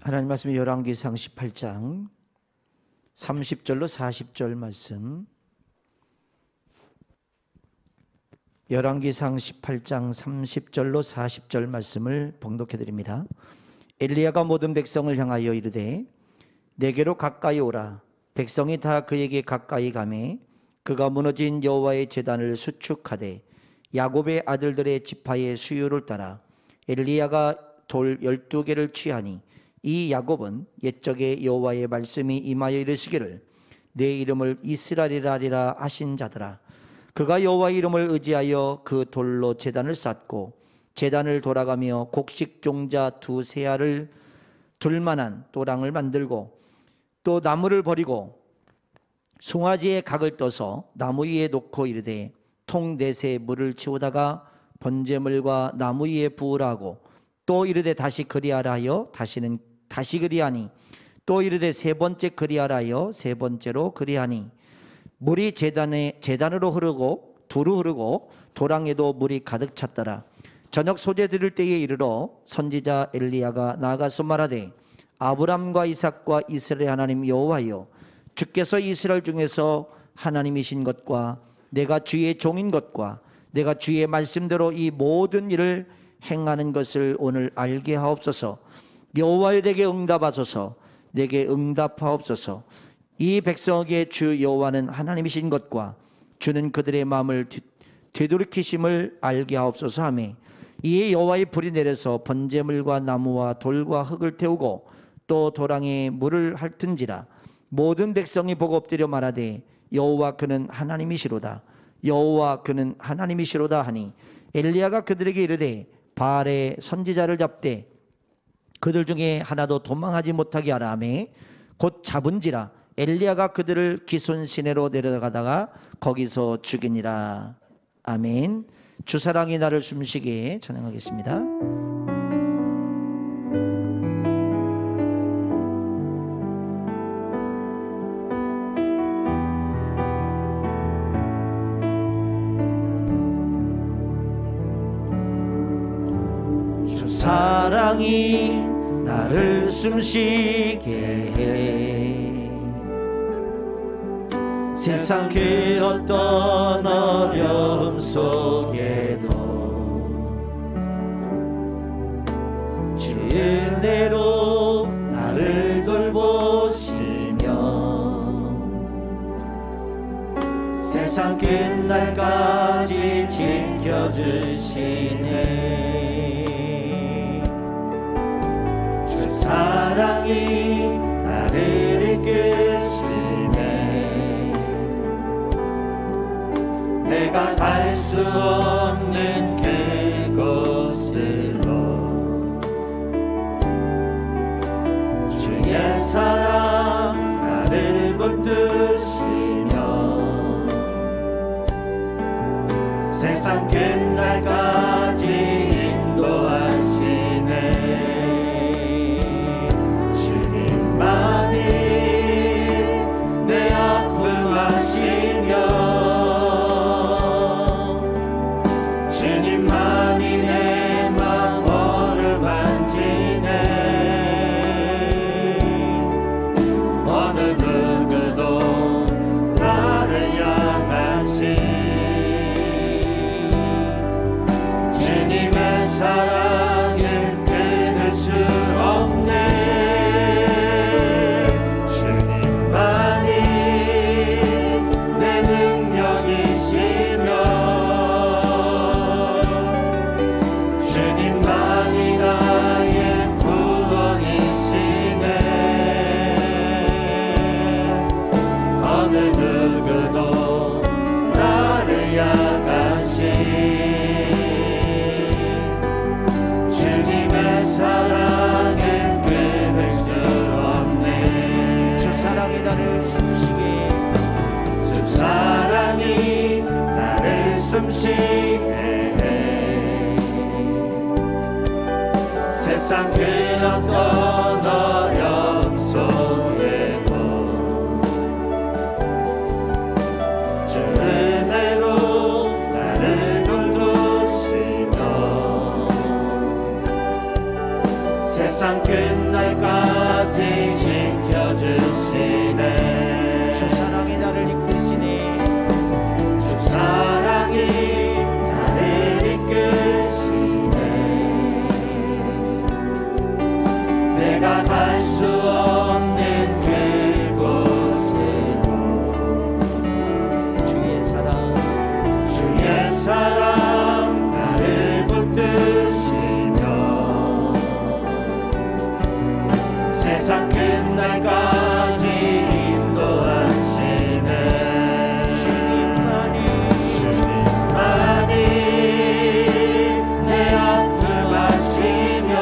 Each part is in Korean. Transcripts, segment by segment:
하나님 말씀이 열왕기상 18장 30절로 40절 말씀. 열왕기상 18장 30절로 40절 말씀을 봉독해 드립니다. 엘리야가 모든 백성을 향하여 이르되 내게로 가까이 오라. 백성이 다 그에게 가까이 가매 그가 무너진 여호와의 제단을 수축하되 야곱의 아들들의 지파의 수요를 따라 엘리야가 돌 12개를 취하니 이 야곱은 옛적에 여호와의 말씀이 임하여 이르시기를 내 이름을 이스라엘이라 하리라 하신 자더라. 그가 여호와의 이름을 의지하여 그 돌로 제단을 쌓고 제단을 돌아가며 곡식 종자 두세 알을 둘 만한 또랑을 만들고 또 나무를 버리고 송아지의 각을 떠서 나무 위에 놓고 이르되 통 넷에 물을 채우다가 번제물과 나무 위에 부으라 하고 또 이르되 다시 그리하라 하여 다시는 다시 그리하니 또 이르되 세 번째 그리하라 하여 세 번째로 그리하니 물이 제단으로 흐르고 두루 흐르고 도랑에도 물이 가득 찼더라. 저녁 소재 드릴 때에 이르러 선지자 엘리야가 나아가서 말하되 아브람과 이삭과 이스라엘 하나님 여호와여, 주께서 이스라엘 중에서 하나님이신 것과 내가 주의 종인 것과 내가 주의 말씀대로 이 모든 일을 행하는 것을 오늘 알게 하옵소서. 여호와여 내게 응답하소서. 내게 응답하옵소서. 이 백성에게 주 여호와는 하나님이신 것과 주는 그들의 마음을 되돌이키심을 알게 하옵소서 하매 이에 여호와의 불이 내려서 번제물과 나무와 돌과 흙을 태우고 또 도랑에 물을 핥은지라. 모든 백성이 보고 엎드려 말하되 여호와 그는 하나님이시로다. 여호와 그는 하나님이시로다 하니 엘리야가 그들에게 이르되 바알의 선지자를 잡되 그들 중에 하나도 도망하지 못하게 하라 하매 곧 잡은지라. 엘리야가 그들을 기손 시내로 내려가다가 거기서 죽이니라. 아멘. 주 사랑이 나를 숨쉬게 찬양하겠습니다. 주 사랑이 나를 숨쉬게 해 세상 그 어떤 어려움 속에도 주의 은혜로 나를 돌보시며 세상 끝날까지 지켜주시네. 주 사랑이 나를 이끄시네. 내가 갈 수 없는 그곳으로 주의 사랑 나를 붙드시며 세상 끝날까지 인도하시네. 주님만이 내 아픔 아시며 주님만이 내 맘 어루만지네. 어느 누구도 나를 향하신 주님의 사랑을 끊을 수 없네. 주님만이 내 능력이시며 주님만이 나의 구원이시네. 어느 누구도 나를 향하신 주님의 사랑을 끊을 수 없네. 주 사랑이 나를 숨쉬게 주 사랑이 나를 숨쉬게 해 세상 그 어떤 어려움 속에도 주 은혜로 나를 돌보시며 세상 끝날까지 지켜주시네. 주 사랑이 나를 이끄시네. 주 사랑이 나를 이끄시네. 내가 갈 수 없는 그곳으로 주의 사랑 나를 붙드시며 세상 끝날까지 인도하시네. 주님만이 내 아픔 아시며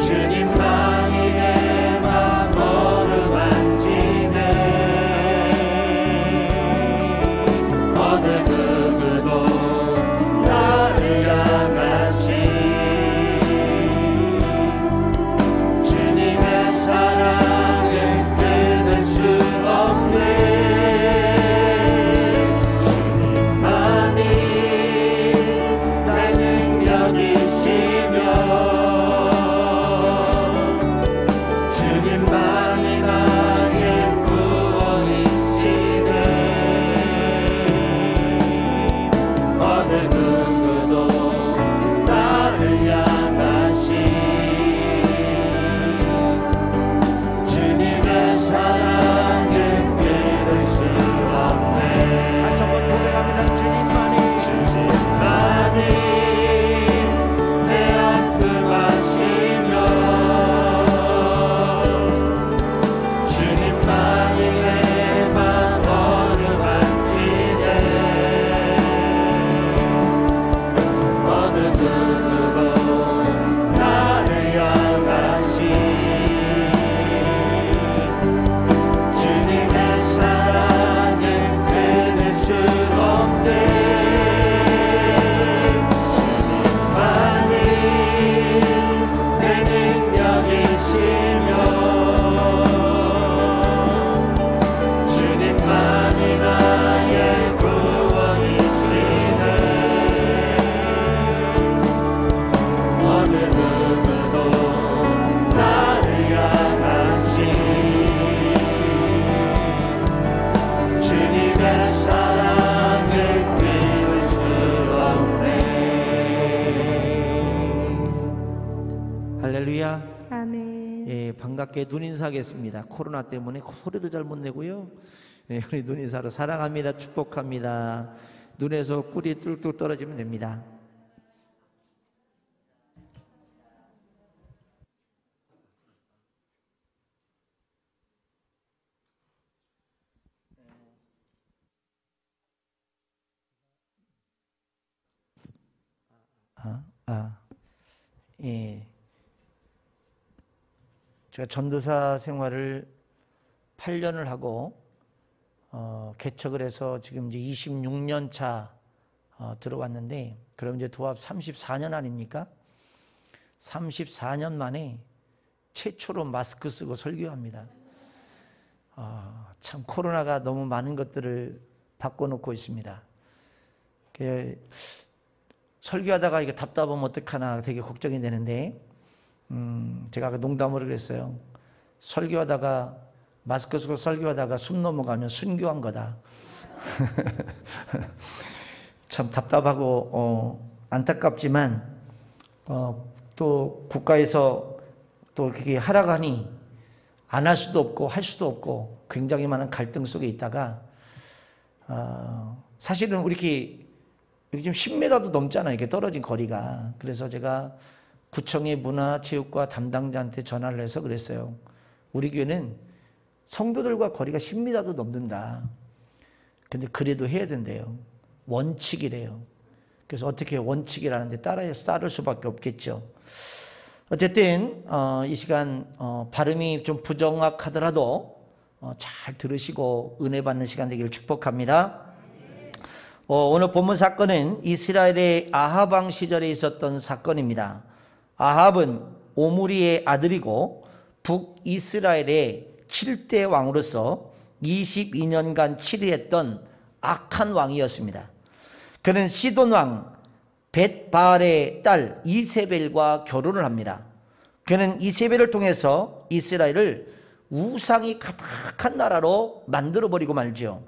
주님만이 내 맘 어루만지네. 어느 누구도 나를 향하시 주님의 사랑을 끊을 수 없네. 주님만이 내 능력이시며 주님만이 나의 구원이시네. 어느 누구도 나를 향하시 주님의 사랑을 끊을 수 없네. 다시 한번 고백합니다. 주님만이 내 아픔 아시며 주님만이 내 맘 어루만지네. 어느 누구도 나를 향하시 주님의 사랑을 끊을 수 없네. 주님만이 내 능력이시며 주님만이 나의 구원이시네. 어느 누구도 나를 향하시 주님의 사랑을 끊을 수 없네. 할렐루야. 아멘. 예, 반갑게 눈 인사하겠습니다. 코로나 때문에 소리도 잘 못 내고요. 예, 우리 눈 인사로 사랑합니다. 축복합니다. 눈에서 꿀이 뚝뚝 떨어지면 됩니다. 예. 제가 전도사 생활을 8년을 하고 개척을 해서 지금 이제 26년 차 들어왔는데, 그럼 이제 도합 34년 아닙니까? 34년 만에 최초로 마스크 쓰고 설교합니다. 참 코로나가 너무 많은 것들을 바꿔놓고 있습니다. 설교하다가 이게 답답하면 어떡하나 되게 걱정이 되는데, 제가 농담으로 그랬어요. 설교하다가 마스크 쓰고 설교하다가 숨 넘어가면 순교한 거다. 참 답답하고 안타깝지만 또 국가에서 또 그게 하라고 하니 안 할 수도 없고 할 수도 없고 굉장히 많은 갈등 속에 있다가 사실은 우리 이렇게 지금 10m도 넘잖아요. 이렇게 떨어진 거리가. 그래서 제가 구청의 문화체육과 담당자한테 전화를 해서 그랬어요. 우리 교회는 성도들과 거리가 10m도 넘는다. 근데 그래도 해야 된대요. 원칙이래요. 그래서 어떻게 원칙이라는데 따를 수밖에 없겠죠. 어쨌든 이 시간 발음이 좀 부정확하더라도 잘 들으시고 은혜 받는 시간 되기를 축복합니다. 오늘 본문 사건은 이스라엘의 아합 왕 시절에 있었던 사건입니다. 아합은 오므리의 아들이고 북이스라엘의 7대 왕으로서 22년간 치리했던 악한 왕이었습니다. 그는 시돈 왕 벳바알의 딸 이세벨과 결혼을 합니다. 그는 이세벨을 통해서 이스라엘을 우상이 가득한 나라로 만들어버리고 말죠.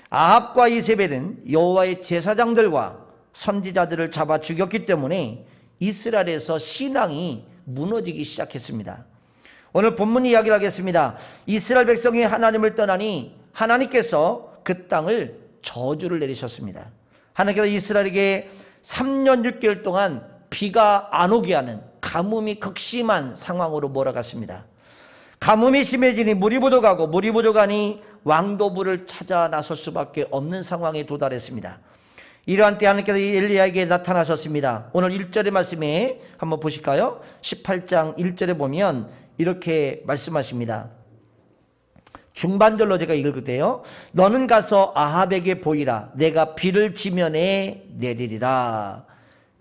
아합과 이세벨은 여호와의 제사장들과 선지자들을 잡아 죽였기 때문에 이스라엘에서 신앙이 무너지기 시작했습니다. 오늘 본문 이야기를 하겠습니다. 이스라엘 백성이 하나님을 떠나니 하나님께서 그 땅을 저주를 내리셨습니다. 하나님께서 이스라엘에게 3년 6개월 동안 비가 안 오게 하는 가뭄이 극심한 상황으로 몰아갔습니다. 가뭄이 심해지니 물이 부족하고 물이 부족하니 왕도 물을 찾아 나설 수밖에 없는 상황에 도달했습니다. 이러한 때 하나님께서 엘리야에게 나타나셨습니다. 오늘 1절의 말씀에 한번 보실까요? 18장 1절에 보면 이렇게 말씀하십니다. 중반절로 제가 읽을 때요. 너는 가서 아합에게 보이라. 내가 비를 지면에 내리리라.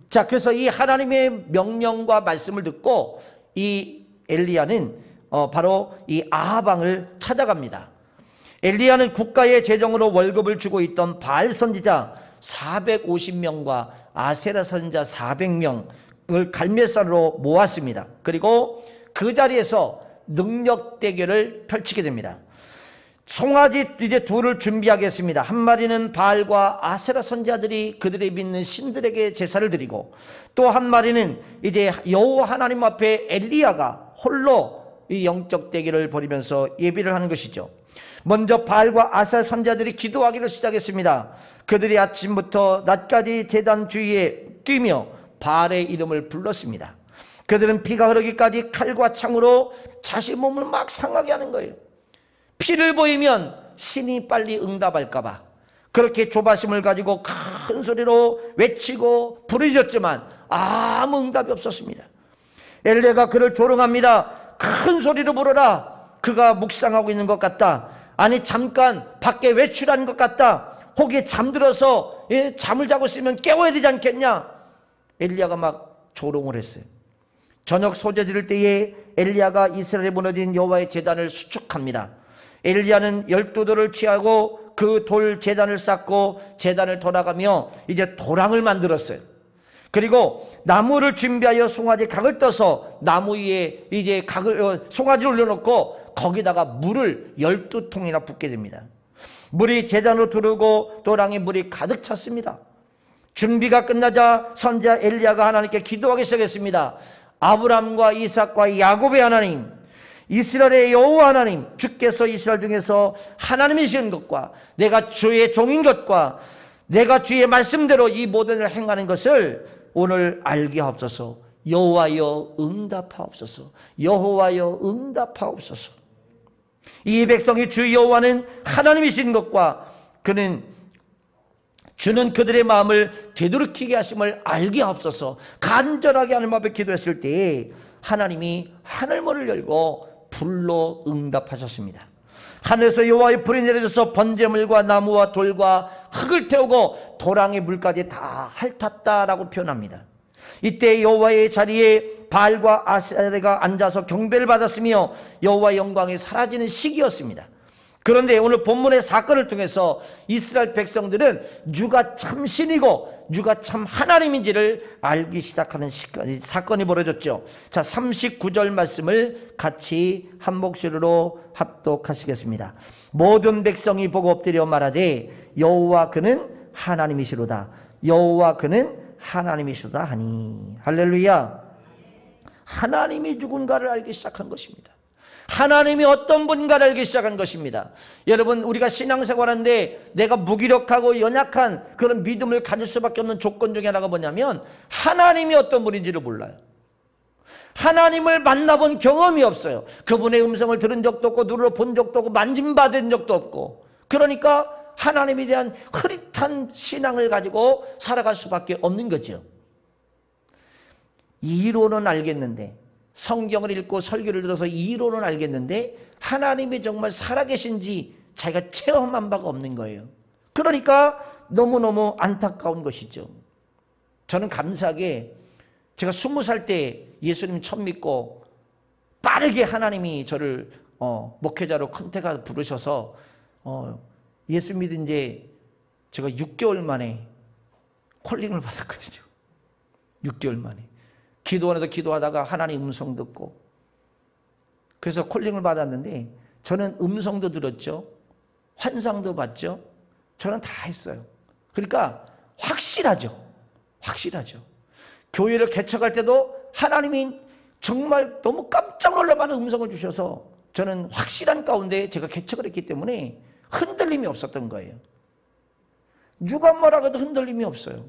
자, 그래서 이 하나님의 명령과 말씀을 듣고 이 엘리야는 바로 이 아합 왕을 찾아갑니다. 엘리야는 국가의 재정으로 월급을 주고 있던 바알 선지자 450명과 아세라 선지자 400명을 갈멜산으로 모았습니다. 그리고 그 자리에서 능력 대결을 펼치게 됩니다. 송아지 이제 둘을 준비하겠습니다. 한 마리는 바알과 아세라 선지자들이 그들의 믿는 신들에게 제사를 드리고, 또 한 마리는 이제 여호와 하나님 앞에 엘리야가 홀로 이 영적 대결을 벌이면서 예비를 하는 것이죠. 먼저 바알과 아세라 선지자들이 기도하기를 시작했습니다. 그들이 아침부터 낮까지 제단 주위에 뛰며 바알의 이름을 불렀습니다. 그들은 피가 흐르기까지 칼과 창으로 자신 몸을 막 상하게 하는 거예요. 피를 보이면 신이 빨리 응답할까봐 그렇게 조바심을 가지고 큰 소리로 외치고 부르짖었지만 아무 응답이 없었습니다. 엘리야가 그를 조롱합니다. 큰 소리로 부르라. 그가 묵상하고 있는 것 같다. 아니 잠깐 밖에 외출하는 것 같다. 혹이 잠들어서 잠을 자고 있으면 깨워야 되지 않겠냐. 엘리야가 막 조롱을 했어요. 저녁 소재 지를 때에 엘리야가 이스라엘에 무너진 여호와의 제단을 수축합니다. 엘리야는 12돌을 취하고 그 돌 제단을 쌓고 제단을 돌아가며 이제 도랑을 만들었어요. 그리고 나무를 준비하여 송아지 각을 떠서 나무 위에 이제 송아지를 올려놓고 거기다가 물을 12통이나 붓게 됩니다. 물이 제단으로 두르고 도랑에 물이 가득 찼습니다. 준비가 끝나자 선지자 엘리야가 하나님께 기도하기 시작했습니다. 아브람과 이삭과 야곱의 하나님, 이스라엘의 여호와 하나님, 주께서 이스라엘 중에서 하나님이신 것과 내가 주의 종인 것과 내가 주의 말씀대로 이 모든 일을 행하는 것을 오늘 알게 하옵소서. 여호와여 응답하옵소서. 여호와여 응답하옵소서. 이 백성이 주 여호와는 하나님이신 것과 주는 그들의 마음을 되돌이키게 하심을 알게 하옵소서. 간절하게 하나님 앞에 기도했을 때에 하나님이 하늘문을 열고 불로 응답하셨습니다. 하늘에서 여호와의 불이 내려져서 번제물과 나무와 돌과 흙을 태우고 도랑의 물까지 다 핥았다라고 표현합니다. 이때 여호와의 자리에 바알과 아세라가 앉아서 경배를 받았으며 여호와의 영광이 사라지는 시기였습니다. 그런데 오늘 본문의 사건을 통해서 이스라엘 백성들은 누가 참 신이고 누가 참 하나님인지를 알기 시작하는 사건이 벌어졌죠. 자, 39절 말씀을 같이 한 목소리로 합독하시겠습니다. 모든 백성이 보고 엎드려 말하되 여호와 그는 하나님이시로다. 여호와 그는 하나님이시로다 하니. 할렐루야. 하나님이 누군가를 알기 시작한 것입니다. 하나님이 어떤 분인가를 알기 시작한 것입니다. 여러분, 우리가 신앙생활하는데 내가 무기력하고 연약한 그런 믿음을 가질 수밖에 없는 조건 중에 하나가 뭐냐면 하나님이 어떤 분인지를 몰라요. 하나님을 만나본 경험이 없어요. 그분의 음성을 들은 적도 없고 눈으로 본 적도 없고 만짐받은 적도 없고, 그러니까 하나님에 대한 흐릿한 신앙을 가지고 살아갈 수밖에 없는 거죠. 이론은 알겠는데, 성경을 읽고 설교를 들어서 이론은 알겠는데 하나님이 정말 살아계신지 자기가 체험한 바가 없는 거예요. 그러니까 너무너무 안타까운 것이죠. 저는 감사하게 제가 20살 때 예수님 처음 믿고 빠르게 하나님이 저를 목회자로 컨택하고 부르셔서 예수 믿은 지 제가 6개월 만에 콜링을 받았거든요. 6개월 만에. 기도원에서 기도하다가 하나님 음성 듣고, 그래서 콜링을 받았는데 저는 음성도 들었죠. 환상도 봤죠. 저는 다 했어요. 그러니까 확실하죠. 확실하죠. 교회를 개척할 때도 하나님이 정말 너무 깜짝 놀랄 만한 음성을 주셔서 저는 확실한 가운데 제가 개척을 했기 때문에 흔들림이 없었던 거예요. 누가 뭐라고 해도 흔들림이 없어요.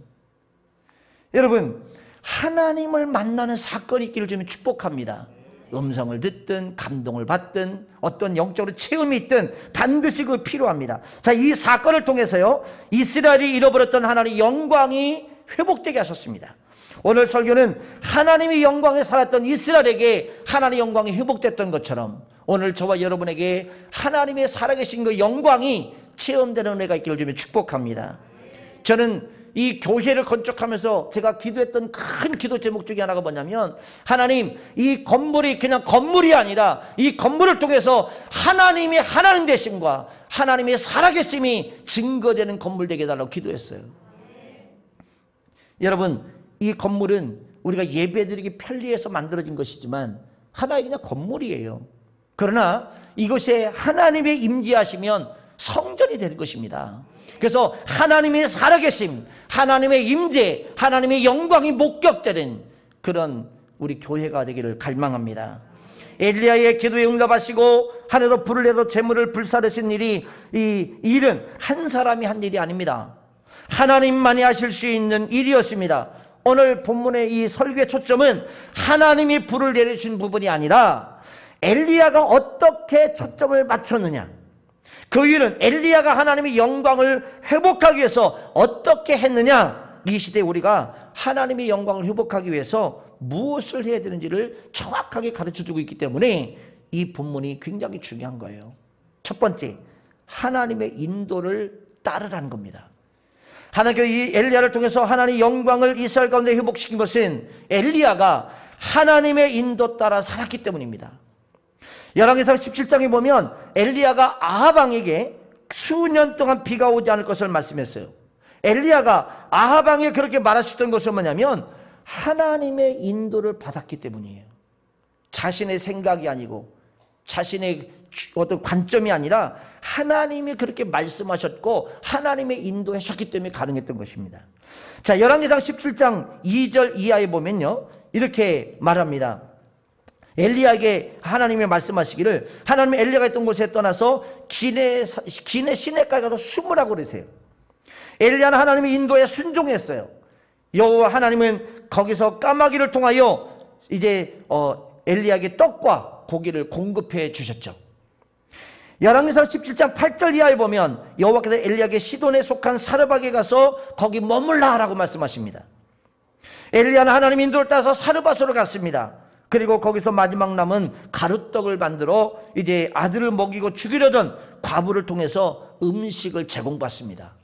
여러분, 하나님을 만나는 사건이 있기를 좀 축복합니다. 음성을 듣든 감동을 받든 어떤 영적으로 체험이 있든 반드시 그 필요합니다. 자, 이 사건을 통해서요, 이스라엘이 잃어버렸던 하나님의 영광이 회복되게 하셨습니다. 오늘 설교는 하나님의 영광에 살았던 이스라엘에게 하나님의 영광이 회복됐던 것처럼 오늘 저와 여러분에게 하나님의 살아계신 그 영광이 체험되는 은혜가 있기를 좀 축복합니다. 저는 이 교회를 건축하면서 제가 기도했던 큰 기도 제목 중에 하나가 뭐냐면, 하나님, 이 건물이 그냥 건물이 아니라 이 건물을 통해서 하나님의 하나님 되심과 하나님의 살아계심이 증거되는 건물 되게 해달라고 기도했어요. 여러분, 이 건물은 우리가 예배드리기 편리해서 만들어진 것이지만 하나의 그냥 건물이에요. 그러나 이것에 하나님의 임재하시면 성전이 되는 것입니다. 그래서 하나님의 살아계심, 하나님의 임재, 하나님의 영광이 목격되는 그런 우리 교회가 되기를 갈망합니다. 엘리야의 기도에 응답하시고 하늘로 불을 내서 재물을 불사르신 일이, 이 일은 한 사람이 한 일이 아닙니다. 하나님만이 하실 수 있는 일이었습니다. 오늘 본문의 이 설교의 초점은 하나님이 불을 내리신 부분이 아니라 엘리야가 어떻게 초점을 맞췄느냐, 그 이유는 엘리야가 하나님의 영광을 회복하기 위해서 어떻게 했느냐, 이 시대에 우리가 하나님의 영광을 회복하기 위해서 무엇을 해야 되는지를 정확하게 가르쳐주고 있기 때문에 이 본문이 굉장히 중요한 거예요. 첫 번째, 하나님의 인도를 따르라는 겁니다. 하나님께서 이 엘리야를 통해서 하나님의 영광을 이스라엘 가운데 회복시킨 것은 엘리야가 하나님의 인도 따라 살았기 때문입니다. 열왕기상 17장에 보면 엘리야가 아합 왕에게 수년 동안 비가 오지 않을 것을 말씀했어요. 엘리야가 아합 왕에 그렇게 말하셨던 것은 뭐냐면 하나님의 인도를 받았기 때문이에요. 자신의 생각이 아니고 자신의 어떤 관점이 아니라 하나님이 그렇게 말씀하셨고 하나님의 인도하셨기 때문에 가능했던 것입니다. 자, 열왕기상 17장 2절 이하에 보면요, 이렇게 말합니다. 엘리야에게 하나님이 말씀하시기를, 하나님이 엘리야가 있던 곳에 떠나서 기내 시내가에 가서 숨으라고 그러세요. 엘리야는 하나님의 인도에 순종했어요. 여호와 하나님은 거기서 까마귀를 통하여 이제 엘리야에게 떡과 고기를 공급해 주셨죠. 열왕기상 17장 8절 이하에 보면 여호와께서 엘리야에게 시돈에 속한 사르밧에 가서 거기 머물라 라고 말씀하십니다. 엘리야는 하나님의 인도를 따라서 사르밧으로 갔습니다. 그리고 거기서 마지막 남은 가루떡을 만들어 이제 아들을 먹이고 죽이려던 과부를 통해서 음식을 제공받습니다.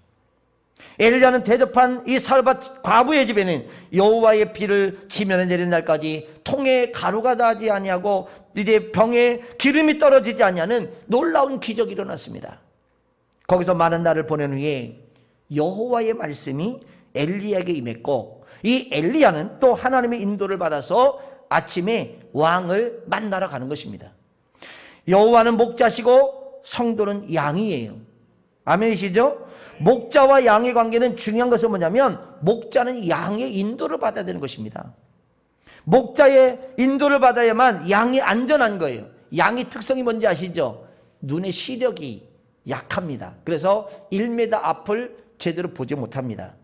엘리야는 대접한 이 사르밧 과부의 집에는 여호와의 비를 지면에 내린 날까지 통에 가루가 나지 아니하고 이제 병에 기름이 떨어지지 아니하는 놀라운 기적이 일어났습니다. 거기서 많은 날을 보낸 후에 여호와의 말씀이 엘리야에게 임했고, 이 엘리야는 또 하나님의 인도를 받아서 아침에 왕을 만나러 가는 것입니다. 여호와는 목자시고 성도는 양이에요. 아멘이시죠? 목자와 양의 관계는 중요한 것은 뭐냐면 목자는 양의 인도를 받아야 되는 것입니다. 목자의 인도를 받아야만 양이 안전한 거예요. 양의 특성이 뭔지 아시죠? 눈의 시력이 약합니다. 그래서 1m 앞을 제대로 보지 못합니다.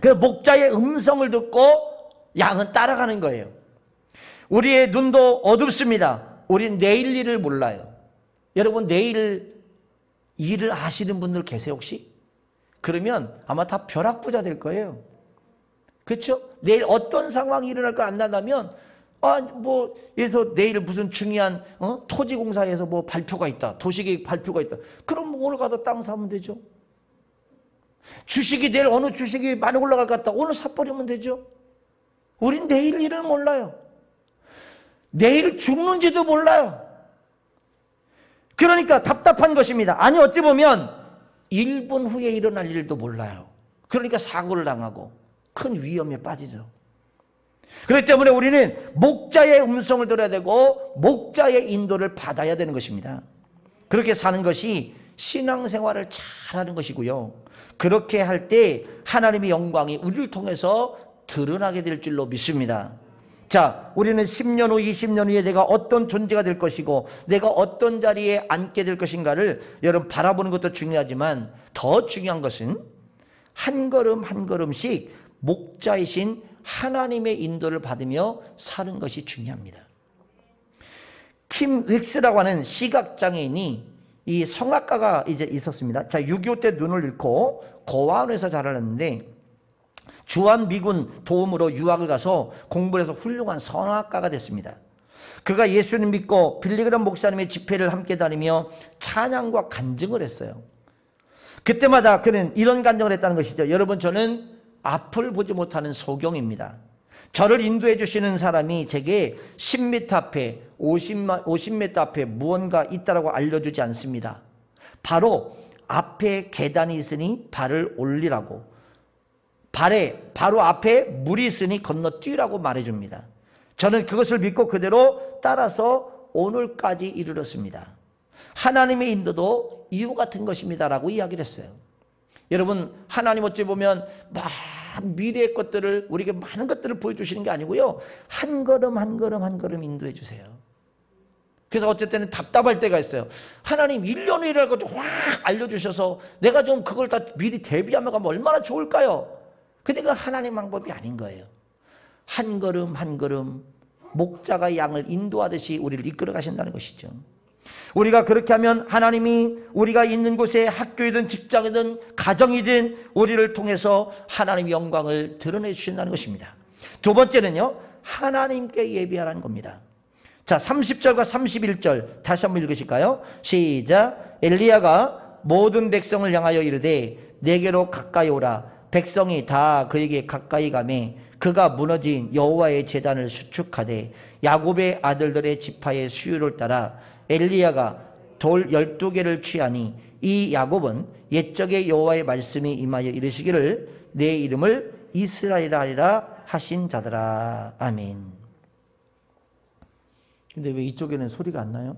그래서 목자의 음성을 듣고 양은 따라가는 거예요. 우리의 눈도 어둡습니다. 우리는 내일 일을 몰라요. 여러분, 내일 일을 아시는 분들 계세요 혹시? 그러면 아마 다 벼락부자 될 거예요. 그렇죠? 내일 어떤 상황이 일어날까 안 나다면 그래서 내일 무슨 중요한 토지공사에서 뭐 발표가 있다, 도시계획 발표가 있다. 그럼 오늘 가서 땅 사면 되죠. 주식이 내일 어느 주식이 많이 올라갈 것 같다, 오늘 사버리면 되죠. 우린 내일 일을 몰라요. 내일 죽는지도 몰라요. 그러니까 답답한 것입니다. 아니, 어찌 보면 1분 후에 일어날 일도 몰라요. 그러니까 사고를 당하고 큰 위험에 빠지죠. 그렇기 때문에 우리는 목자의 음성을 들어야 되고 목자의 인도를 받아야 되는 것입니다. 그렇게 사는 것이 신앙생활을 잘하는 것이고요. 그렇게 할 때 하나님의 영광이 우리를 통해서 드러나게 될 줄로 믿습니다. 자, 우리는 10년 후, 20년 후에 내가 어떤 존재가 될 것이고 내가 어떤 자리에 앉게 될 것인가를 여러분 바라보는 것도 중요하지만 더 중요한 것은 한 걸음 한 걸음씩 목자이신 하나님의 인도를 받으며 사는 것이 중요합니다. 킴 윅스라고 하는 시각장애인이 이 성악가가 이제 있었습니다. 자, 6.25 때 눈을 잃고 고아원에서 자랐는데 주한 미군 도움으로 유학을 가서 공부를 해서 훌륭한 성악가가 됐습니다. 그가 예수님 믿고 빌리그람 목사님의 집회를 함께 다니며 찬양과 간증을 했어요. 그때마다 그는 이런 간증을 했다는 것이죠. 여러분, 저는 앞을 보지 못하는 소경입니다. 저를 인도해 주시는 사람이 제게 10m 앞에 50m 앞에 무언가 있다라고 알려주지 않습니다. 바로 앞에 계단이 있으니 발을 올리라고, 바로 앞에 물이 있으니 건너뛰라고 말해줍니다. 저는 그것을 믿고 그대로 따라서 오늘까지 이르렀습니다. 하나님의 인도도 이와 같은 것입니다라고 이야기를 했어요. 여러분, 하나님 어찌 보면 막 미래의 것들을, 우리에게 많은 것들을 보여주시는 게 아니고요, 한 걸음 한 걸음 한 걸음 인도해 주세요. 그래서 어쩔 때는 답답할 때가 있어요. 하나님 1년 후에 이라고 확 알려주셔서 내가 좀 그걸 다 미리 대비하면 가면 얼마나 좋을까요? 근데 그건 하나님 방법이 아닌 거예요. 한 걸음 한 걸음 목자가 양을 인도하듯이 우리를 이끌어 가신다는 것이죠. 우리가 그렇게 하면 하나님이 우리가 있는 곳에 학교이든 직장이든 가정이든 우리를 통해서 하나님의 영광을 드러내 주신다는 것입니다. 두 번째는요, 하나님께 예배하라는 겁니다. 자, 30절과 31절 다시 한번 읽으실까요? 시작. 엘리야가 모든 백성을 향하여 이르되 내게로 가까이 오라. 백성이 다 그에게 가까이 가매 그가 무너진 여호와의 제단을 수축하되 야곱의 아들들의 지파의 수요를 따라 엘리야가 돌 12개를 취하니 이 야곱은 옛적의 여호와의 말씀이 임하여 이르시기를 내 이름을 이스라엘이라 하리라 하신 자더라. 아멘. 근데 왜 이쪽에는 소리가 안 나요?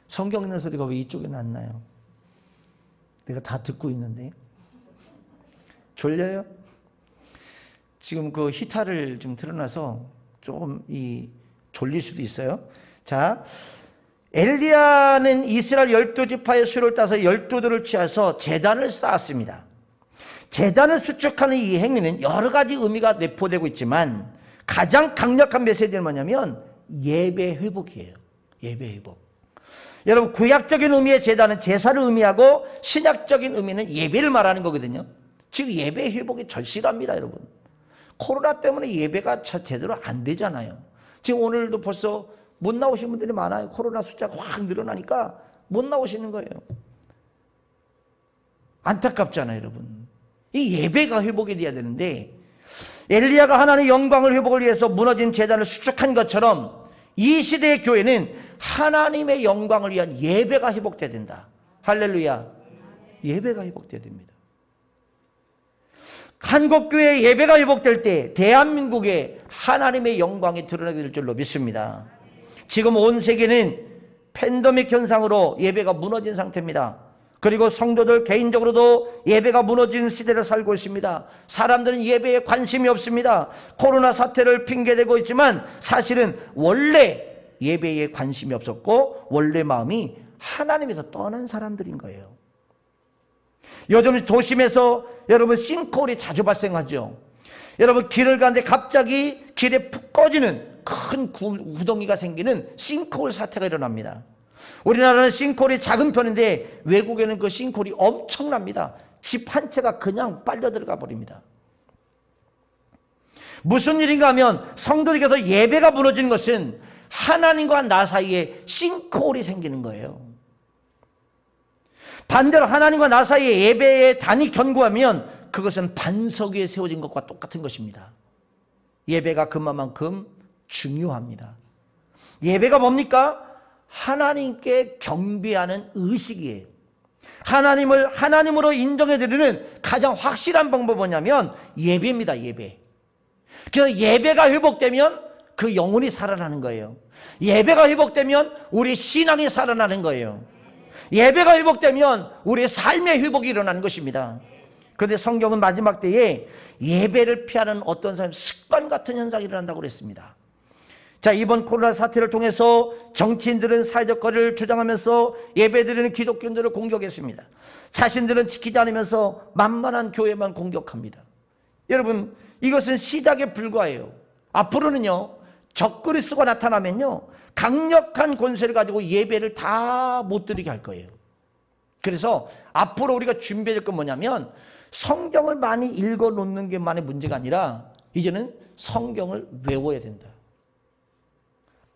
성경 읽는 소리가 왜 이쪽에는 안 나요? 내가 다 듣고 있는데. 졸려요? 지금 그 히타를 좀 틀어놔서 조금 졸릴 수도 있어요. 자, 엘리야는 이스라엘 12지파의 수를 따서 12돌을 취해서 제단을 쌓았습니다. 제단을 수축하는 이 행위는 여러 가지 의미가 내포되고 있지만 가장 강력한 메시지는 뭐냐면 예배 회복이에요. 예배 회복. 여러분, 구약적인 의미의 제단은 제사를 의미하고 신약적인 의미는 예배를 말하는 거거든요. 지금 예배 회복이 절실합니다, 여러분. 코로나 때문에 예배가 제대로 안 되잖아요. 지금 오늘도 벌써 못 나오신 분들이 많아요. 코로나 숫자가 확 늘어나니까 못 나오시는 거예요. 안타깝잖아요, 여러분. 이 예배가 회복이 돼야 되는데 엘리야가 하나님의 영광을 회복을 위해서 무너진 제단을 수축한 것처럼 이 시대의 교회는 하나님의 영광을 위한 예배가 회복돼야 된다. 할렐루야. 예배가 회복돼야 됩니다. 한국교회의 예배가 회복될 때 대한민국에 하나님의 영광이 드러나게 될 줄로 믿습니다. 지금 온 세계는 팬데믹 현상으로 예배가 무너진 상태입니다. 그리고 성도들 개인적으로도 예배가 무너지는 시대를 살고 있습니다. 사람들은 예배에 관심이 없습니다. 코로나 사태를 핑계대고 있지만 사실은 원래 예배에 관심이 없었고 원래 마음이 하나님에서 떠난 사람들인 거예요. 요즘 도심에서 여러분 싱크홀이 자주 발생하죠. 여러분 길을 가는데 갑자기 길에 푹 꺼지는 큰 구덩이가 생기는 싱크홀 사태가 일어납니다. 우리나라는 싱크홀이 작은 편인데 외국에는 그 싱크홀이 엄청납니다. 집 한 채가 그냥 빨려 들어가 버립니다. 무슨 일인가 하면 성도들에게서 예배가 무너지는 것은 하나님과 나 사이에 싱크홀이 생기는 거예요. 반대로 하나님과 나 사이에 예배의 단이 견고하면 그것은 반석 위에 세워진 것과 똑같은 것입니다. 예배가 그만큼 중요합니다. 예배가 뭡니까? 하나님께 경배하는 의식이에요. 하나님을 하나님으로 인정해드리는 가장 확실한 방법은 뭐냐면 예배입니다. 예배. 그래서 예배가 회복되면 그 영혼이 살아나는 거예요. 예배가 회복되면 우리 신앙이 살아나는 거예요. 예배가 회복되면 우리의 삶의 회복이 일어나는 것입니다. 그런데 성경은 마지막 때에 예배를 피하는 어떤 사람 습관 같은 현상이 일어난다고 그랬습니다. 자, 이번 코로나 사태를 통해서 정치인들은 사회적 거리를 주장하면서 예배드리는 기독교인들을 공격했습니다. 자신들은 지키지 않으면서 만만한 교회만 공격합니다. 여러분, 이것은 시작에 불과해요. 앞으로는요, 적그리스도가 나타나면요, 강력한 권세를 가지고 예배를 다 못 드리게 할 거예요. 그래서 앞으로 우리가 준비해야 될 건 뭐냐면 성경을 많이 읽어놓는 게만의 문제가 아니라 이제는 성경을 외워야 된다.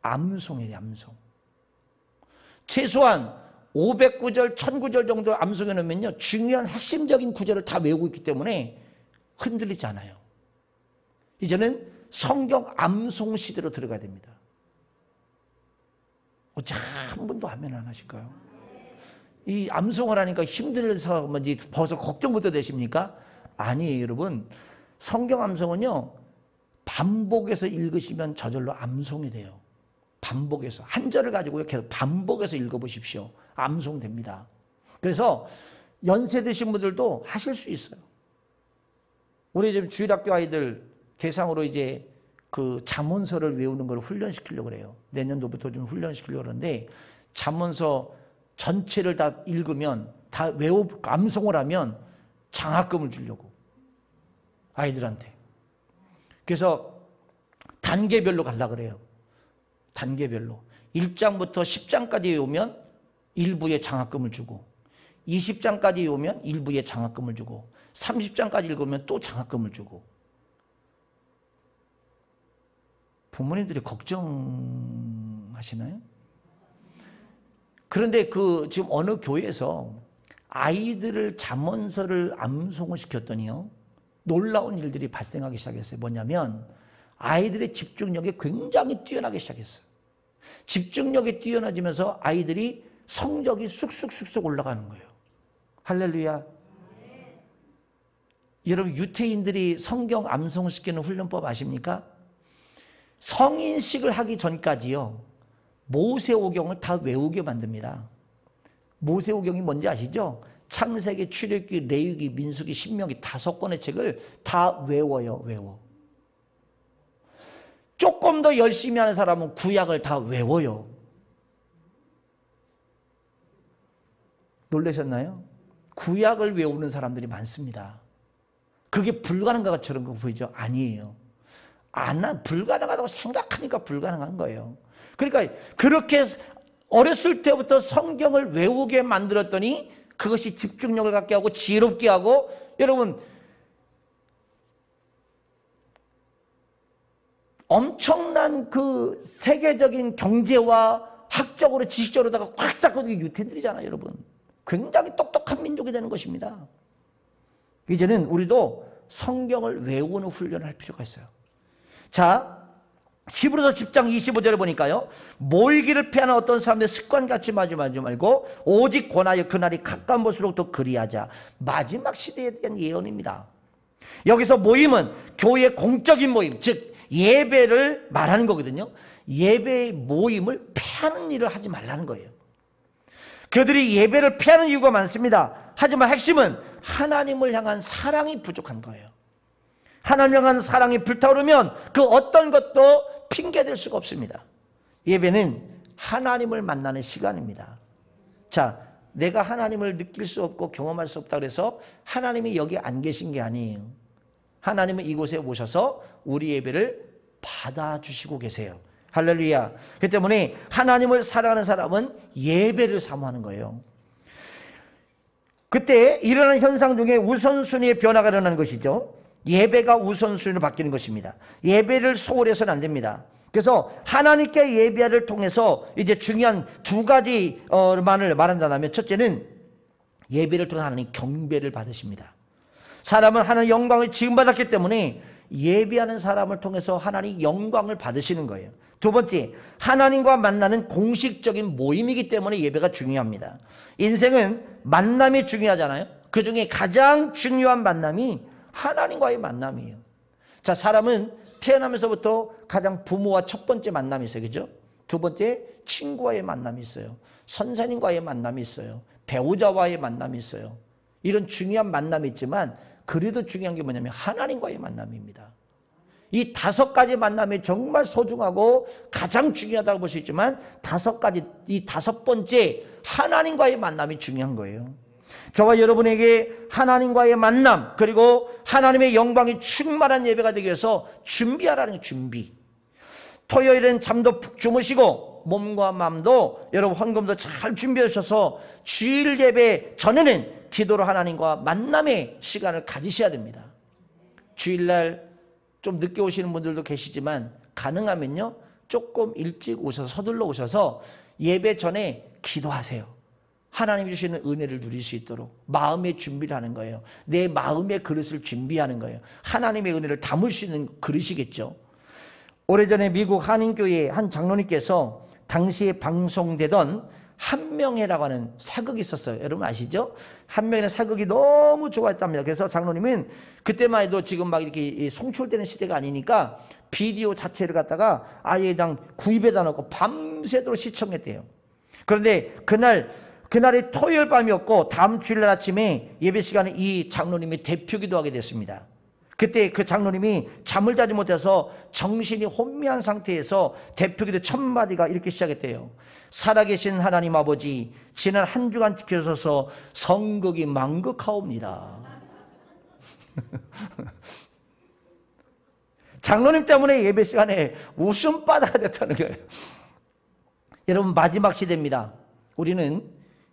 암송이에요. 암송. 최소한 500구절, 1000구절 정도 암송해 놓으면요, 중요한 핵심적인 구절을 다 외우고 있기 때문에 흔들리지 않아요. 이제는 성경 암송 시대로 들어가야 됩니다. 어째 한 분도 아멘 안 하실까요? 이 암송을 하니까 힘들어서 뭔지 벌써 걱정부터 되십니까? 아니에요, 여러분. 성경 암송은요, 반복해서 읽으시면 저절로 암송이 돼요. 반복해서. 한 절을 가지고 계속 반복해서 읽어보십시오. 암송됩니다. 그래서 연세 드신 분들도 하실 수 있어요. 우리 지금 주일학교 아이들 대상으로 이제 그 잠언서를 외우는 걸 훈련시키려고 그래요. 내년도부터 좀 훈련시키려고 그러는데, 잠언서 전체를 다 읽으면, 다 암송을 하면 장학금을 주려고. 아이들한테. 그래서 단계별로 가려고 그래요. 단계별로. 1장부터 10장까지 외우면 일부에 장학금을 주고, 20장까지 외우면 일부에 장학금을 주고, 30장까지 읽으면 또 장학금을 주고. 부모님들이 걱정하시나요? 그런데 지금 어느 교회에서 아이들을 잠언서를 암송을 시켰더니요, 놀라운 일들이 발생하기 시작했어요. 뭐냐면 아이들의 집중력이 굉장히 뛰어나기 시작했어요. 집중력이 뛰어나지면서 아이들이 성적이 쑥쑥쑥쑥 올라가는 거예요. 할렐루야. 여러분, 유태인들이 성경 암송시키는 훈련법 아십니까? 성인식을 하기 전까지요, 모세오경을 다 외우게 만듭니다. 모세오경이 뭔지 아시죠? 창세기, 출애굽기, 레위기, 민수기, 신명기 5권의 책을 다 외워요. 외워. 조금 더 열심히 하는 사람은 구약을 다 외워요. 놀라셨나요? 구약을 외우는 사람들이 많습니다. 그게 불가능한 것처럼 보이죠? 아니에요. 불가능하다고 생각하니까 불가능한 거예요. 그러니까 그렇게 어렸을 때부터 성경을 외우게 만들었더니 그것이 집중력을 갖게 하고 지혜롭게 하고, 여러분, 엄청난 그 세계적인 경제와 학적으로 지식적으로다가 꽉 잡고 있는 게 유태인들이잖아요, 여러분. 굉장히 똑똑한 민족이 되는 것입니다. 이제는 우리도 성경을 외우는 훈련을 할 필요가 있어요. 자, 히브리서 10장 25절에 보니까요, 모이기를 피하는 어떤 사람들의 습관같이 하지 말고 오직 권하여 그날이 가까운 볼수록 더 그리하자. 마지막 시대에 대한 예언입니다. 여기서 모임은 교회의 공적인 모임, 즉 예배를 말하는 거거든요. 예배의 모임을 피하는 일을 하지 말라는 거예요. 그들이 예배를 피하는 이유가 많습니다. 하지만 핵심은 하나님을 향한 사랑이 부족한 거예요. 하나님을 향한 사랑이 불타오르면 그 어떤 것도 핑계댈 수가 없습니다. 예배는 하나님을 만나는 시간입니다. 자, 내가 하나님을 느낄 수 없고 경험할 수 없다 그래서 하나님이 여기 안 계신 게 아니에요. 하나님은 이곳에 오셔서 우리 예배를 받아주시고 계세요. 할렐루야. 그렇기 때문에 하나님을 사랑하는 사람은 예배를 사모하는 거예요. 그때 일어나는 현상 중에 우선순위의 변화가 일어나는 것이죠. 예배가 우선순위로 바뀌는 것입니다. 예배를 소홀히 해서는 안 됩니다. 그래서 하나님께 예배를 통해서 이제 중요한 두 가지만을 말한다면, 첫째는 예배를 통해 하나님 경배를 받으십니다. 사람은 하나님의 영광을 지음받았기 때문에 예배하는 사람을 통해서 하나님 영광을 받으시는 거예요. 두 번째, 하나님과 만나는 공식적인 모임이기 때문에 예배가 중요합니다. 인생은 만남이 중요하잖아요. 그 중에 가장 중요한 만남이 하나님과의 만남이에요. 자, 사람은 태어나면서부터 가장 부모와 첫 번째 만남이 있어요. 그죠? 두 번째, 친구와의 만남이 있어요. 선생님과의 만남이 있어요. 배우자와의 만남이 있어요. 이런 중요한 만남이 있지만 그래도 중요한 게 뭐냐면 하나님과의 만남입니다. 이 5가지 만남이 정말 소중하고 가장 중요하다고 볼 수 있지만 5가지, 이 5번째 하나님과의 만남이 중요한 거예요. 저와 여러분에게 하나님과의 만남, 그리고 하나님의 영광이 충만한 예배가 되기 위해서 준비하라는 준비. 토요일은 잠도 푹 주무시고 몸과 마음도 여러분 헌금도 잘 준비해 주셔서 주일 예배 전에는 기도로 하나님과 만남의 시간을 가지셔야 됩니다. 주일날 좀 늦게 오시는 분들도 계시지만 가능하면요 조금 일찍 오셔서 서둘러 오셔서 예배 전에 기도하세요. 하나님이 주시는 은혜를 누릴 수 있도록 마음의 준비를 하는 거예요. 내 마음의 그릇을 준비하는 거예요. 하나님의 은혜를 담을 수 있는 그릇이겠죠. 오래전에 미국 한인교회의 한 장로님께서 당시에 방송되던 한명회라고 하는 사극이 있었어요. 여러분 아시죠? 한명회는 사극이 너무 좋아했답니다. 그래서 장로님은 그때만 해도 지금 막 이렇게 송출되는 시대가 아니니까 비디오 자체를 갖다가 아예 그냥 구입해다 놓고 밤새도록 시청했대요. 그런데 그날이 토요일 밤이었고 다음 주일날 아침에 예배 시간에 이 장로님이 대표 기도하게 됐습니다. 그때 그 장로님이 잠을 자지 못해서 정신이 혼미한 상태에서 대표 기도 첫 마디가 이렇게 시작했대요. 살아계신 하나님 아버지, 지난 한 주간 지켜주셔서 성극이 만극하옵니다. 장로님 때문에 예배 시간에 웃음바다가 됐다는 거예요. 여러분 마지막 시대입니다. 우리는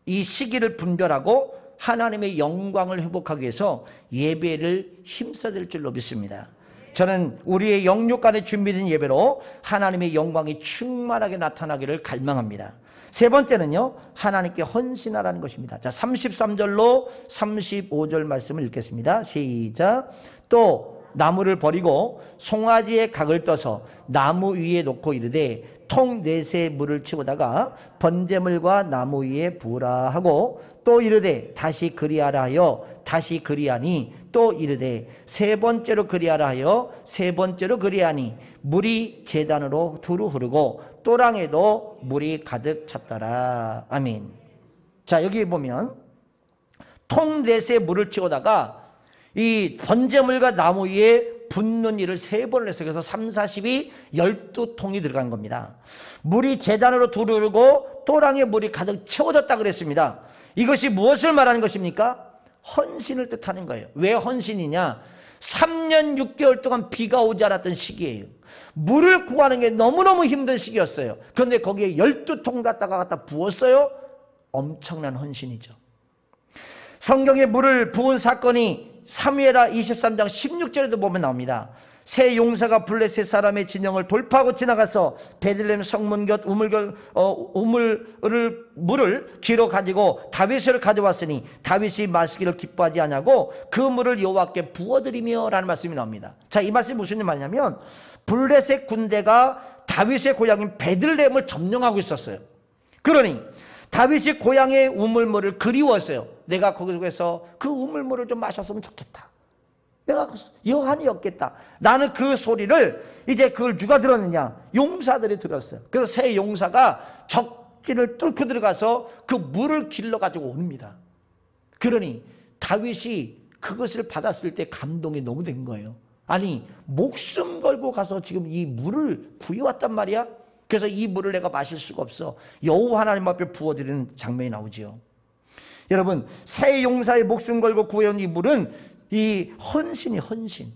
이 시기를 분별하고 하나님의 영광을 회복하기 위해서 예배를 힘써야 될 줄로 믿습니다. 저는 우리의 영육간에 준비된 예배로 하나님의 영광이 충만하게 나타나기를 갈망합니다. 세 번째는요, 하나님께 헌신하라는 것입니다. 자, 33절로 35절 말씀을 읽겠습니다. 시작. 또 나무를 버리고 송아지의 각을 떠서 나무 위에 놓고 이르되 통 넷에 물을 치우다가 번제물과 나무 위에 부으라 하고 또 이르되 다시 그리하라 하여 다시 그리하니 또 이르되 세 번째로 그리하라 하여 세 번째로 그리하니 물이 제단으로 두루 흐르고 또랑에도 물이 가득 찼더라. 아멘. 자, 여기 보면 통 넷에 물을 치우다가 이 번제물과 나무 위에 붓는 일을 3번을 했어요. 그래서 3, 40이 12통이 들어간 겁니다. 물이 제단으로 두르고 또랑에 물이 가득 채워졌다 그랬습니다. 이것이 무엇을 말하는 것입니까? 헌신을 뜻하는 거예요. 왜 헌신이냐? 3년 6개월 동안 비가 오지 않았던 시기예요. 물을 구하는 게 너무너무 힘든 시기였어요. 그런데 거기에 12통 갖다 부었어요. 엄청난 헌신이죠. 성경에 물을 부은 사건이 사무엘하 23장 16절에도 보면 나옵니다. 새 용사가 블레셋 사람의 진영을 돌파하고 지나가서 베들레헴 성문 곁 물을 귀로 가지고 다윗을 가져왔으니 다윗이 마시기를 기뻐하지 않냐고 그 물을 여호와께 부어드리며 라는 말씀이 나옵니다. 자, 이 말씀이 무슨 말이냐면 블레셋 군대가 다윗의 고향인 베들레헴을 점령하고 있었어요. 그러니 다윗이 고향의 우물물을 그리웠어요. 내가 거기서 그 우물물을 좀 마셨으면 좋겠다. 내가 여한이 없겠다. 나는 그 소리를 이제 그걸 누가 들었느냐? 용사들이 들었어요. 그래서 새 용사가 적진을 뚫고 들어가서 그 물을 길러 가지고 옵니다. 그러니 다윗이 그것을 받았을 때 감동이 너무 된 거예요. 아니, 목숨 걸고 가서 지금 이 물을 구해왔단 말이야? 그래서 이 물을 내가 마실 수가 없어. 여호와 하나님 앞에 부어드리는 장면이 나오지요. 여러분, 새 용사의 목숨 걸고 구해온 이 물은 이 헌신이 헌신.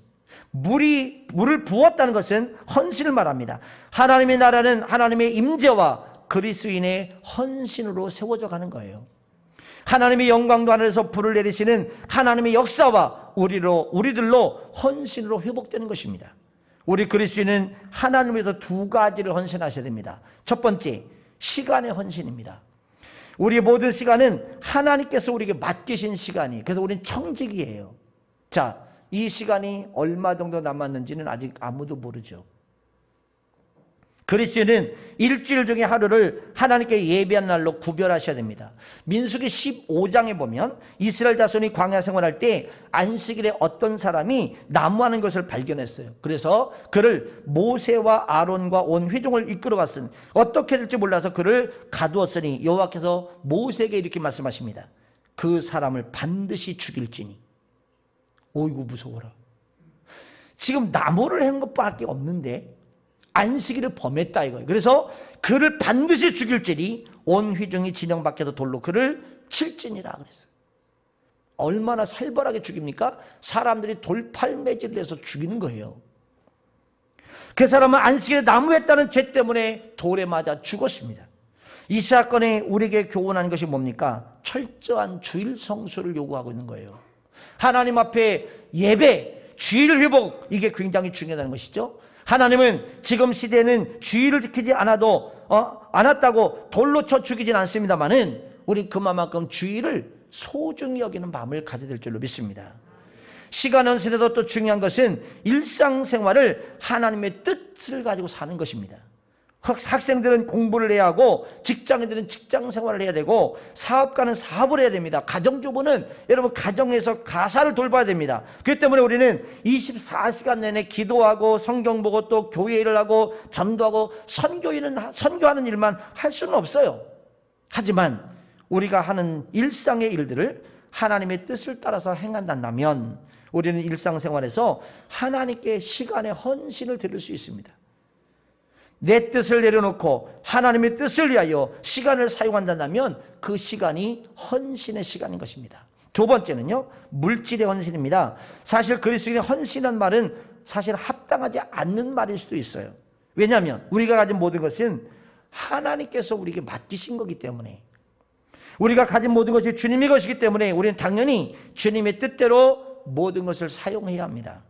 물을 부었다는 것은 헌신을 말합니다. 하나님의 나라는 하나님의 임재와 그리스도인의 헌신으로 세워져 가는 거예요. 하나님의 영광도 하늘에서 불을 내리시는 하나님의 역사와 우리들로 헌신으로 회복되는 것입니다. 우리 그리스도인은 하나님을 위해서 2가지를 헌신하셔야 됩니다. 첫 번째, 시간의 헌신입니다. 우리 모든 시간은 하나님께서 우리에게 맡기신 시간이에요. 그래서 우리는 청직이에요. 자, 이 시간이 얼마 정도 남았는지는 아직 아무도 모르죠. 그리스도인은 일주일 중에 하루를 하나님께 예배한 날로 구별하셔야 됩니다. 민수기 15장에 보면 이스라엘 자손이 광야 생활할 때 안식일에 어떤 사람이 나무하는 것을 발견했어요. 그래서 그를 모세와 아론과 온 회중을 이끌어갔으니 어떻게 될지 몰라서 그를 가두었으니 여호와께서 모세에게 이렇게 말씀하십니다. 그 사람을 반드시 죽일지니. 어이구 무서워라. 지금 나무를 한 것밖에 없는데 안식일을 범했다 이거예요. 그래서 그를 반드시 죽일지니 온 회중이 진영 밖에서 돌로 그를 칠지니라 그랬어요. 얼마나 살벌하게 죽입니까? 사람들이 돌팔매질을 해서 죽이는 거예요. 그 사람은 안식일에 나무했다는 죄 때문에 돌에 맞아 죽었습니다. 이 사건에 우리에게 교훈하는 것이 뭡니까? 철저한 주일 성수를 요구하고 있는 거예요. 하나님 앞에 예배, 주일 회복, 이게 굉장히 중요하다는 것이죠. 하나님은 지금 시대에는 주일을 지키지 않았다고 돌로 쳐 죽이진 않습니다만은 우리 그만큼 주일을 소중히 여기는 마음을 가져야 될 줄로 믿습니다. 시간 헌신에도 또 중요한 것은 일상생활을 하나님의 뜻을 가지고 사는 것입니다. 학생들은 공부를 해야 하고 직장인들은 직장생활을 해야 되고 사업가는 사업을 해야 됩니다. 가정주부는 여러분 가정에서 가사를 돌봐야 됩니다. 그렇기 때문에 우리는 24시간 내내 기도하고 성경 보고 또 교회 일을 하고 전도하고 선교하는 일만 할 수는 없어요. 하지만 우리가 하는 일상의 일들을 하나님의 뜻을 따라서 행한다면 우리는 일상생활에서 하나님께 시간의 헌신을 드릴 수 있습니다. 내 뜻을 내려놓고 하나님의 뜻을 위하여 시간을 사용한다면 그 시간이 헌신의 시간인 것입니다. 두 번째는요, 물질의 헌신입니다. 사실 그리스도인의 헌신이라는 말은 사실 합당하지 않는 말일 수도 있어요. 왜냐하면 우리가 가진 모든 것은 하나님께서 우리에게 맡기신 거기 때문에, 우리가 가진 모든 것이 주님의 것이기 때문에 우리는 당연히 주님의 뜻대로 모든 것을 사용해야 합니다.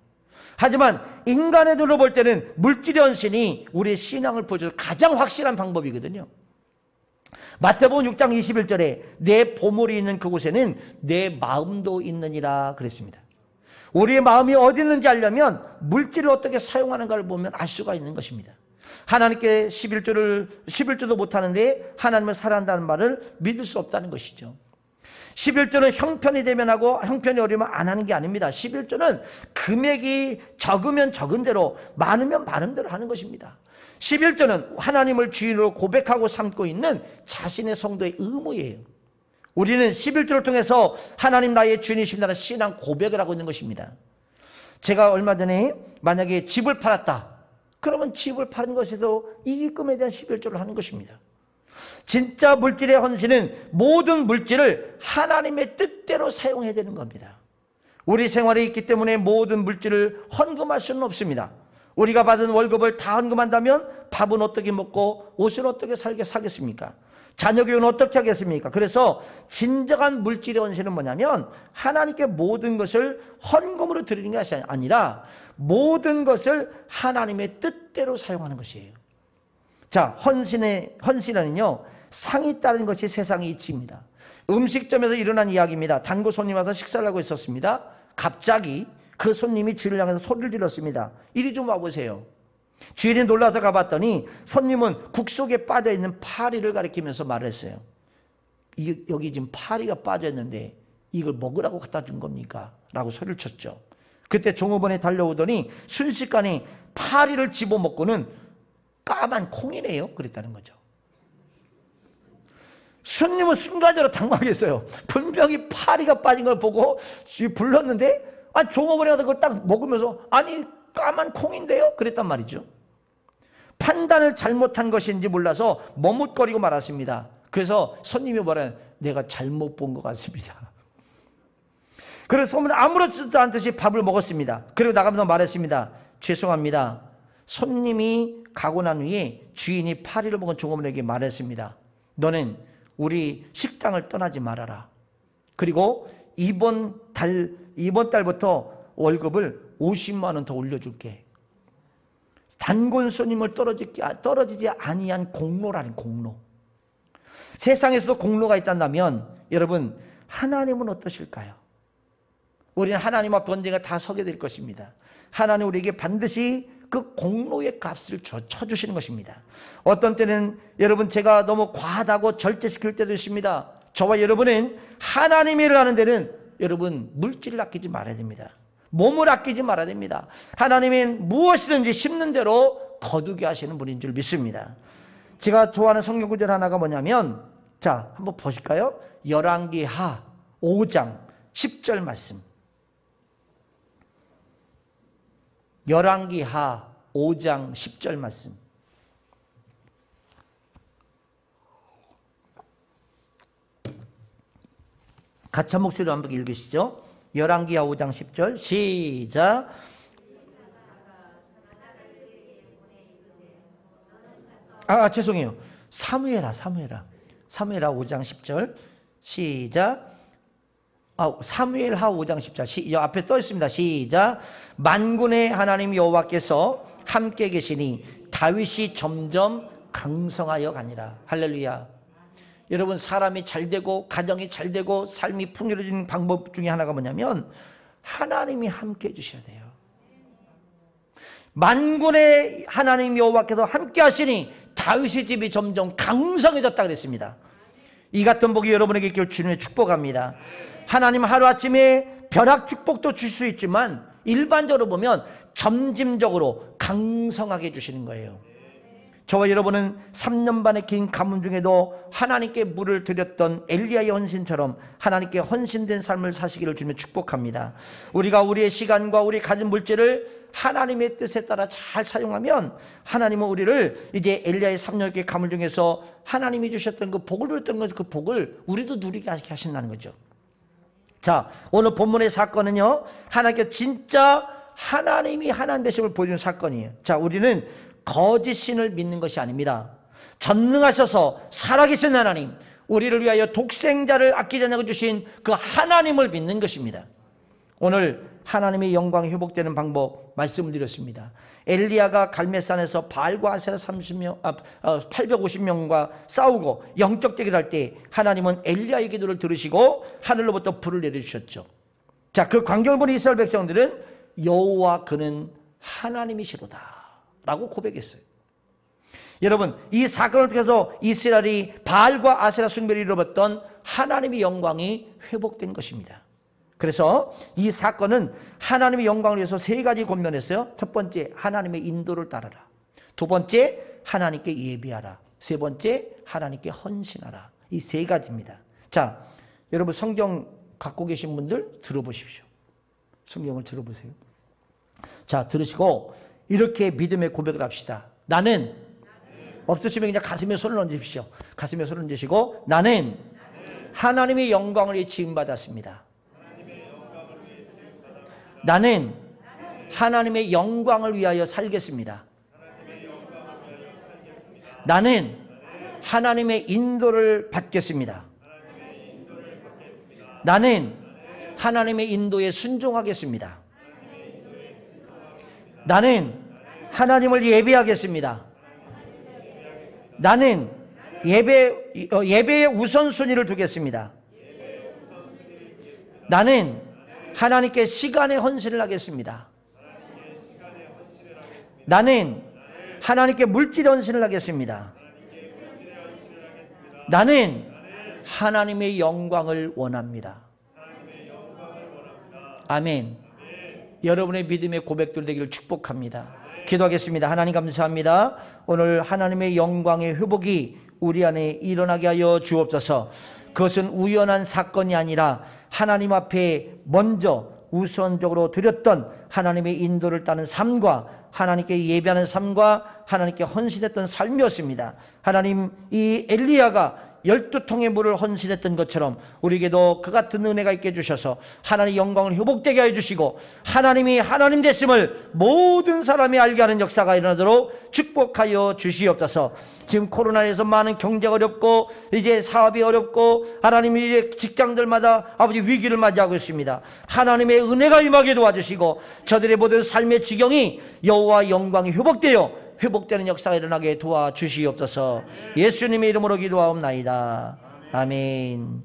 하지만 인간의 눈으로 볼 때는 물질의 헌신이 우리의 신앙을 보여주는 가장 확실한 방법이거든요. 마태복음 6장 21절에 내 보물이 있는 그곳에는 내 마음도 있느니라 그랬습니다. 우리의 마음이 어디 있는지 알려면 물질을 어떻게 사용하는가를 보면 알 수가 있는 것입니다. 하나님께 11조도 못하는데 하나님을 사랑한다는 말을 믿을 수 없다는 것이죠. 11조는 형편이 되면 하고 형편이 어려우면 안 하는 게 아닙니다. 11조는 금액이 적으면 적은 대로 많으면 많은 대로 하는 것입니다. 11조는 하나님을 주인으로 고백하고 삼고 있는 자신의 성도의 의무예요. 우리는 11조를 통해서 하나님 나의 주인이십니다라는 신앙 고백을 하고 있는 것입니다. 제가 얼마 전에 만약에 집을 팔았다, 그러면 집을 파는 것에서 이익금에 대한 11조를 하는 것입니다. 진짜 물질의 헌신은 모든 물질을 하나님의 뜻대로 사용해야 되는 겁니다. 우리 생활에 있기 때문에 모든 물질을 헌금할 수는 없습니다. 우리가 받은 월급을 다 헌금한다면 밥은 어떻게 먹고 옷은 어떻게 사겠습니까? 자녀 교육은 어떻게 하겠습니까? 그래서 진정한 물질의 헌신은 뭐냐면 하나님께 모든 것을 헌금으로 드리는 것이 아니라 모든 것을 하나님의 뜻대로 사용하는 것이에요. 자, 헌신은요, 상이 따르는 것이 세상의 이치입니다. 음식점에서 일어난 이야기입니다. 단골 손님 와서 식사를 하고 있었습니다. 갑자기 그 손님이 주인을 향해서 소리를 질렀습니다. 이리 좀 와보세요. 주인이 놀라서 가봤더니 손님은 국 속에 빠져있는 파리를 가리키면서 말을 했어요. 여기 지금 파리가 빠져있는데 이걸 먹으라고 갖다 준 겁니까? 라고 소리를 쳤죠. 그때 종업원이 달려오더니 순식간에 파리를 집어먹고는 까만 콩이네요. 그랬다는 거죠. 손님은 순간적으로 당황했어요. 분명히 파리가 빠진 걸 보고 불렀는데 종업원이 가서 그걸 딱 먹으면서 아니 까만 콩인데요? 그랬단 말이죠. 판단을 잘못한 것인지 몰라서 머뭇거리고 말았습니다. 그래서 손님이 뭐라 내가 잘못 본 것 같습니다. 그래서 소문은 아무렇지도 않듯이 밥을 먹었습니다. 그리고 나가면서 말했습니다. 죄송합니다. 손님이 가고 난 후에 주인이 파리를 먹은 종업원에게 말했습니다. 너는 우리 식당을 떠나지 말아라. 그리고 이번 달부터 월급을 50만 원 더 올려줄게. 단골 손님을 떨어지지 아니한 공로라는 공로. 세상에서도 공로가 있다면 여러분 하나님은 어떠실까요? 우리는 하나님 앞에 언젠가 다 서게 될 것입니다. 하나님 우리에게 반드시 그 공로의 값을 쳐주시는 것입니다. 어떤 때는 여러분 제가 너무 과하다고 절제시킬 때도 있습니다. 저와 여러분은 하나님의 일을 하는 데는 여러분 물질을 아끼지 말아야 됩니다. 몸을 아끼지 말아야 됩니다. 하나님은 무엇이든지 심는 대로 거두게 하시는 분인 줄 믿습니다. 제가 좋아하는 성경 구절 하나가 뭐냐면, 자 한번 보실까요? 열왕기하 5장 10절 말씀. 열왕기하 5장 10절 말씀. 같이 한 목소리로 한번 읽으시죠. 열왕기하 5장 10절 시작. 죄송해요. 사무엘하 5장 10절 시작. 사무엘하 5장 10절 앞에 떠 있습니다. 시작. 만군의 하나님 여호와께서 함께 계시니 다윗이 점점 강성하여 가니라. 할렐루야. 여러분 사람이 잘되고 가정이 잘되고 삶이 풍요로워지는 방법 중에 하나가 뭐냐면 하나님이 함께 해주셔야 돼요. 만군의 하나님 여호와께서 함께 하시니 다윗의 집이 점점 강성해졌다 그랬습니다. 이 같은 복이 여러분에게 있길 주님의 축복합니다. 하나님 하루아침에 벼락 축복도 줄 수 있지만 일반적으로 보면 점진적으로 강성하게 해주시는 거예요. 저와 여러분은 3년 반의 긴 가문 중에도 하나님께 물을 드렸던 엘리야의 헌신처럼 하나님께 헌신된 삶을 사시기를 주님의 축복합니다. 우리가 우리의 시간과 우리 가진 물질을 하나님의 뜻에 따라 잘 사용하면 하나님은 우리를 이제 엘리야의 3년의 가문 중에서 하나님이 주셨던 그 복을 누렸던 그 복을 우리도 누리게 하신다는 거죠. 자, 오늘 본문의 사건은요, 하나님께 진짜 하나님이 하나님 되심을 보여주는 사건이에요. 자, 우리는 거짓 신을 믿는 것이 아닙니다. 전능하셔서 살아계신 하나님, 우리를 위하여 독생자를 아끼지 않고 주신 그 하나님을 믿는 것입니다. 오늘 하나님의 영광이 회복되는 방법 말씀을 드렸습니다. 엘리야가 갈멜산에서 바알과 아세라 850명과 싸우고 영적 대결을 할 때 하나님은 엘리야의 기도를 들으시고 하늘로부터 불을 내려주셨죠. 자, 그 광경을 본 이스라엘 백성들은 여호와 그는 하나님이시로다 라고 고백했어요. 여러분, 이 사건을 통해서 이스라엘이 바알과 아세라 숭배를 이루었던 하나님의 영광이 회복된 것입니다. 그래서 이 사건은 하나님의 영광을 위해서 세 가지 권면했어요. 첫 번째, 하나님의 인도를 따르라. 두 번째, 하나님께 예비하라. 세 번째, 하나님께 헌신하라. 이 세 가지입니다. 자, 여러분 성경 갖고 계신 분들 들어보십시오. 성경을 들어보세요. 자, 들으시고 이렇게 믿음의 고백을 합시다. 나는 없으시면 그냥 가슴에 손을 얹으십시오. 가슴에 손을 얹으시고 나는 하나님의 영광을 위해 지음받았습니다. 나는 하나님의 영광을 위하여 살겠습니다. 나는 하나님의 인도를 받겠습니다. 나는 하나님의 인도에 순종하겠습니다. 나는 하나님을 예배하겠습니다. 나는 예배의 우선순위를 두겠습니다. 나는 하나님께 시간의 헌신을 하겠습니다. 나는 하나님께 물질의 헌신을 하겠습니다. 나는 하나님의 영광을 원합니다. 아멘. 여러분의 믿음의 고백들 되기를 축복합니다. 기도하겠습니다. 하나님 감사합니다. 오늘 하나님의 영광의 회복이 우리 안에 일어나게 하여 주옵소서. 그것은 우연한 사건이 아니라 하나님 앞에 먼저 우선적으로 드렸던 하나님의 인도를 따는 삶과 하나님께 예배하는 삶과 하나님께 헌신했던 삶이었습니다. 하나님, 이 엘리야가 12통의 물을 헌신했던 것처럼 우리에게도 그 같은 은혜가 있게 해주셔서 하나님의 영광을 회복되게 해주시고 하나님이 하나님 되심을 모든 사람이 알게 하는 역사가 일어나도록 축복하여 주시옵소서. 지금 코로나에서 많은 경제가 어렵고 이제 사업이 어렵고 하나님이 이제 직장들마다 아버지 위기를 맞이하고 있습니다. 하나님의 은혜가 임하게 도와주시고 저들의 모든 삶의 지경이 여호와 영광이 회복되는 역사가 일어나게 도와주시옵소서. 예수님의 이름으로 기도하옵나이다. 아멘.